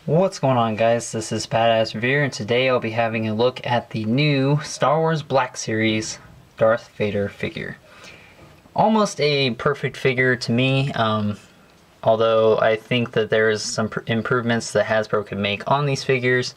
What's going on, guys? This is Badass Revere, and today I'll be having a look at the new Star Wars Black Series Darth Vader figure. Almost a perfect figure to me, although I think that there's some improvements that Hasbro can make on these figures,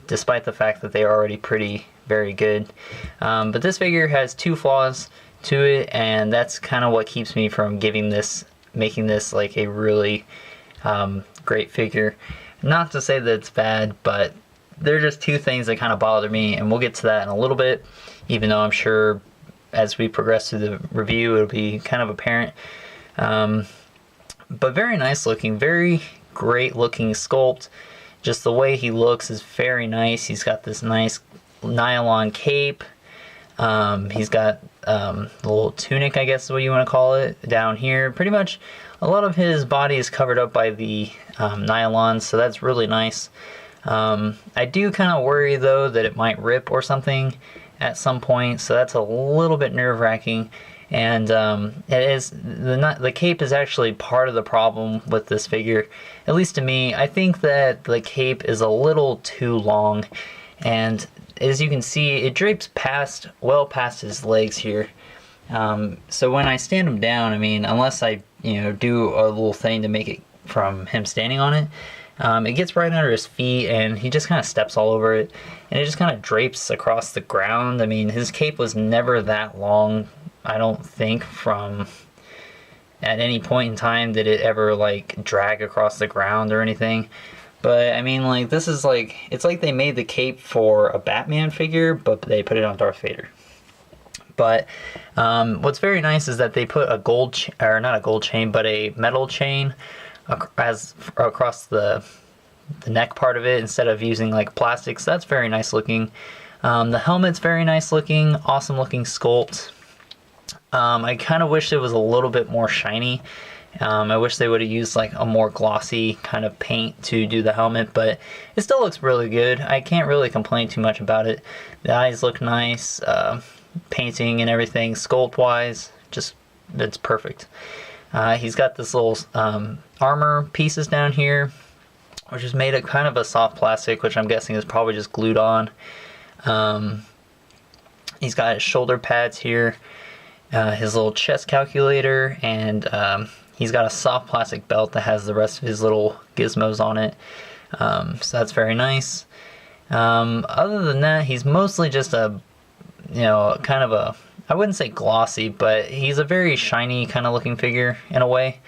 despite the fact that they are already very good. But this figure has two flaws to it, and that's kind of what keeps me from making this like a really great figure. Not to say that it's bad, but they're just two things that kind of bother me, and we'll get to that in a little bit, even though I'm sure as we progress through the review it'll be kind of apparent. But very nice looking, very great looking sculpt. Just the way he looks is very nice. He's got this nice nylon cape. He's got the little tunic, I guess is what you want to call it, down here. Pretty much a lot of his body is covered up by the nylon, so that's really nice. I do kind of worry though that it might rip or something at some point, so that's a little bit nerve-wracking. And the cape is actually part of the problem with this figure, at least to me. I think that the cape is a little too long, and as you can see, it drapes well past his legs here. So when I stand him down, I mean, unless I do a little thing to make it from him standing on it, it gets right under his feet, and he just kind of steps all over it, and it just kind of drapes across the ground. I mean, his cape was never that long, I don't think, from at any point in time did it ever like drag across the ground or anything. But I mean, like, this is like, it's like they made the cape for a Batman figure, but they put it on Darth Vader. But what's very nice is that they put a not a gold chain, but a metal chain across the neck part of it instead of using like plastic. So that's very nice looking. The helmet's very nice looking, awesome looking sculpt. I kind of wish it was a little bit more shiny. I wish they would have used like a more glossy kind of paint to do the helmet, but it still looks really good. I can't really complain too much about it. The eyes look nice, painting and everything, sculpt wise, just, it's perfect. He's got this little armor pieces down here, which is made of kind of a soft plastic, which I'm guessing is probably just glued on. He's got his shoulder pads here, his little chest calculator, and he's got a soft plastic belt that has the rest of his little gizmos on it. So that's very nice. Other than that, he's mostly just a, kind of a, I wouldn't say glossy, but he's a very shiny kind of looking figure in a way.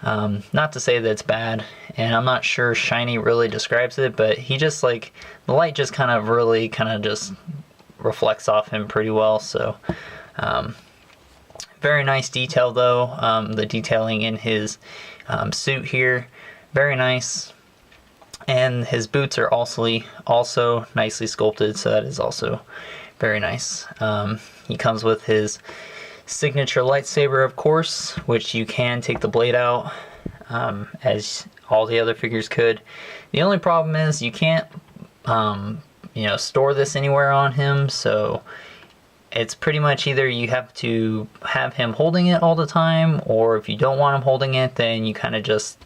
Not to say that it's bad, and I'm not sure shiny really describes it, but he just like, the light just kind of just reflects off him pretty well. So very nice detail though. The detailing in his suit here, very nice. And his boots are also nicely sculpted, so that is also very nice. He comes with his signature lightsaber, of course, which you can take the blade out, as all the other figures could. The only problem is you can't, store this anywhere on him, so it's pretty much either you have to have him holding it all the time, or if you don't want him holding it, then you kind of just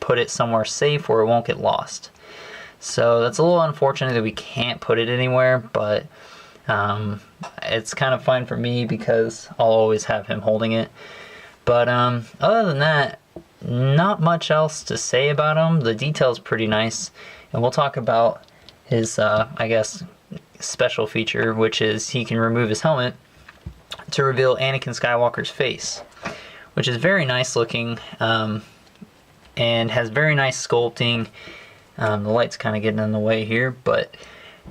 put it somewhere safe where it won't get lost. So that's a little unfortunate that we can't put it anywhere, but it's kind of fine for me because I'll always have him holding it. But other than that, not much else to say about him. The detail's pretty nice, and we'll talk about his, I guess, special feature, which is he can remove his helmet to reveal Anakin Skywalker's face, which is very nice looking, and has very nice sculpting. The light's kind of getting in the way here, but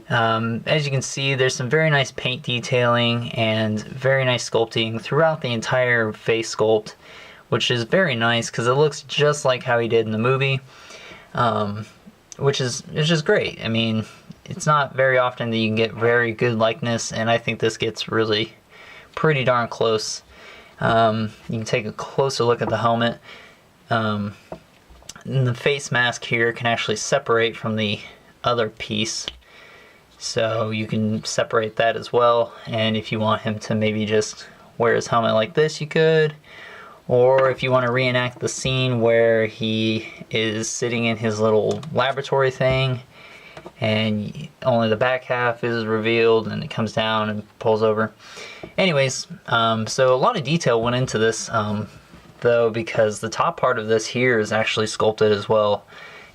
as you can see, there's some very nice paint detailing and very nice sculpting throughout the entire face sculpt, which is very nice because it looks just like how he did in the movie, which is just great. I mean, it's not very often that you can get very good likeness, and I think this gets really pretty darn close. You can take a closer look at the helmet. And the face mask here can actually separate from the other piece, so you can separate that as well. And if you want him to maybe just wear his helmet like this, you could, Or if you want to reenact the scene where he is sitting in his little laboratory thing and only the back half is revealed and it comes down and pulls over. Anyways, so a lot of detail went into this, though, because the top part of this here is actually sculpted as well,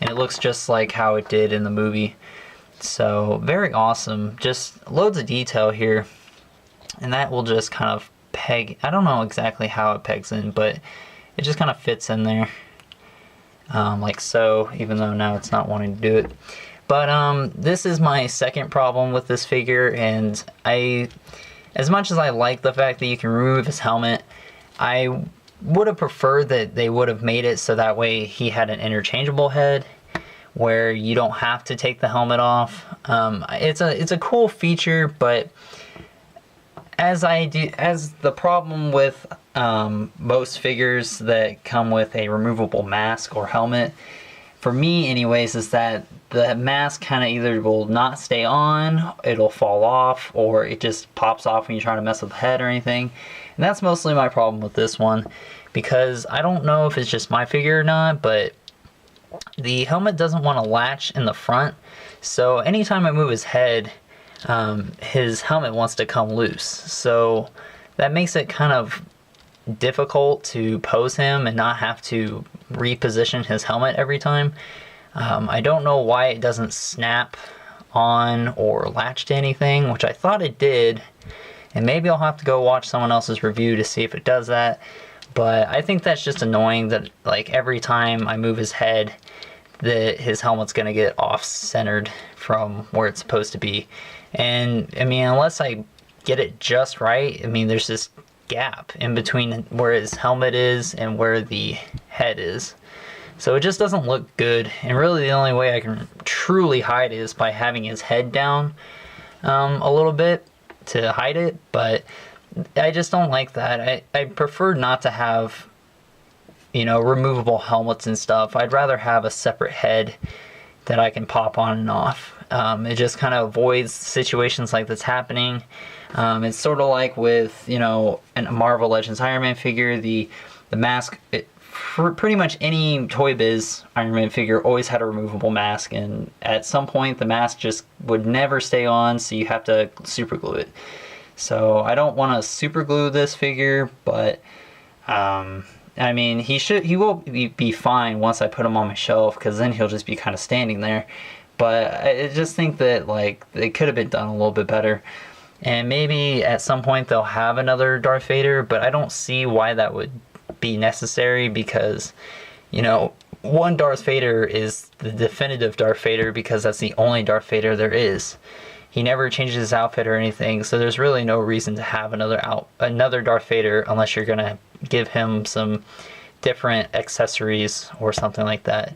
and it looks just like how it did in the movie. So very awesome, just loads of detail here, and that will just kind of peg, I don't know exactly how it pegs in, but it just kind of fits in there, like so, even though now it's not wanting to do it. But this is my second problem with this figure, and as much as I like the fact that you can remove his helmet, I would have preferred that they would have made it so that way he had an interchangeable head where you don't have to take the helmet off. It's a cool feature, but as the problem with most figures that come with a removable mask or helmet, for me anyways, is that the mask kind of either will not stay on, it'll fall off, or it just pops off when you try to mess with the head or anything. And that's mostly my problem with this one, because I don't know if it's just my figure or not, but the helmet doesn't want to latch in the front. So anytime I move his head, his helmet wants to come loose. So that makes it kind of difficult to pose him and not have to reposition his helmet every time. I don't know why it doesn't snap on or latch to anything, which I thought it did, and maybe I'll have to go watch someone else's review to see if it does that. But I think that's just annoying that like every time I move his head, that his helmet's gonna get off-centered from where it's supposed to be. And I mean, unless I get it just right, I mean, there's this gap in between where his helmet is and where the head is. So it just doesn't look good, and really the only way I can truly hide it is by having his head down a little bit to hide it, but I just don't like that. I prefer not to have, you know, removable helmets and stuff. I'd rather have a separate head that I can pop on and off. It just kind of avoids situations like this happening. It's sort of like with, you know, a Marvel Legends Iron Man figure, the mask, for pretty much any Toy Biz Iron Man figure always had a removable mask, and at some point the mask just would never stay on, so you have to super glue it. So I don't want to super glue this figure, but I mean, he will be fine once I put him on my shelf, because then he'll just be kind of standing there. But I just think that like it could have been done a little bit better. And maybe at some point they'll have another Darth Vader, but I don't see why that would be necessary, because, you know, one Darth Vader is the definitive Darth Vader because that's the only Darth Vader there is. He never changes his outfit or anything, so there's really no reason to have another Darth Vader unless you're gonna give him some different accessories or something like that.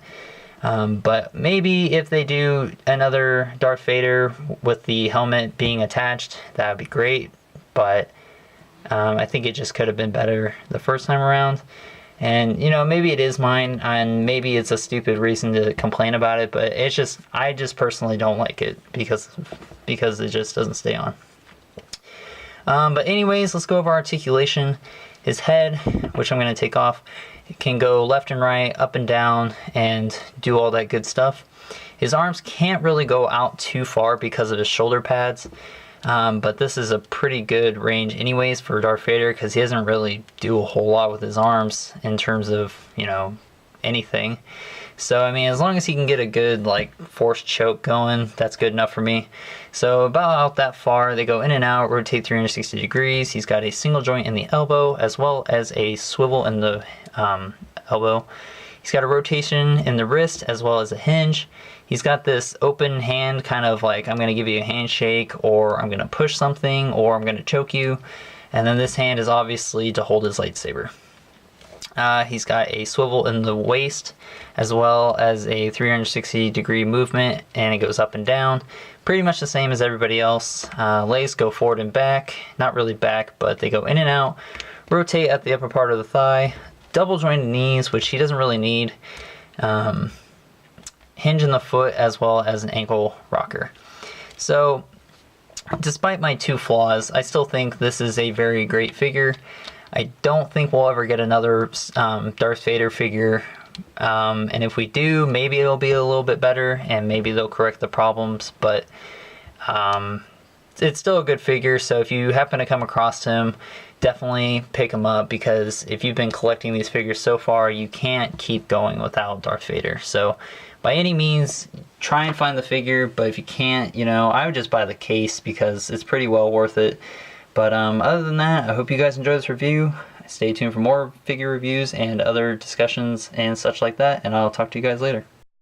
But maybe if they do another Darth Vader with the helmet being attached, that would be great. But I think it just could have been better the first time around. And, you know, maybe it is mine, and maybe it's a stupid reason to complain about it, but it's just, I just personally don't like it because it just doesn't stay on. But anyways, let's go over articulation. His head, which I'm going to take off, it can go left and right, up and down, and do all that good stuff. His arms can't really go out too far because of his shoulder pads. But this is a pretty good range anyways for Darth Vader, because he doesn't really do a whole lot with his arms in terms of, you know, anything. So, I mean, as long as he can get a good, like, force choke going, that's good enough for me. So, about out that far, they go in and out, rotate 360 degrees. He's got a single joint in the elbow, as well as a swivel in the elbow. He's got a rotation in the wrist, as well as a hinge. He's got this open hand, kind of like, I'm going to give you a handshake, or I'm going to push something, or I'm going to choke you. And then this hand is obviously to hold his lightsaber. He's got a swivel in the waist, as well as a 360 degree movement, and it goes up and down. Pretty much the same as everybody else. Legs go forward and back. Not really back, but they go in and out. Rotate at the upper part of the thigh. Double jointed knees, which he doesn't really need. Hinge in the foot, as well as an ankle rocker. So, despite my two flaws, I still think this is a very great figure. I don't think we'll ever get another Darth Vader figure. And if we do, maybe it'll be a little bit better, and maybe they'll correct the problems. But it's still a good figure, so if you happen to come across him, definitely pick him up, because if you've been collecting these figures so far, you can't keep going without Darth Vader. So by any means, try and find the figure, but if you can't, you know, I would just buy the case because it's pretty well worth it. But other than that, I hope you guys enjoy this review. Stay tuned for more figure reviews and other discussions and such like that, and I'll talk to you guys later.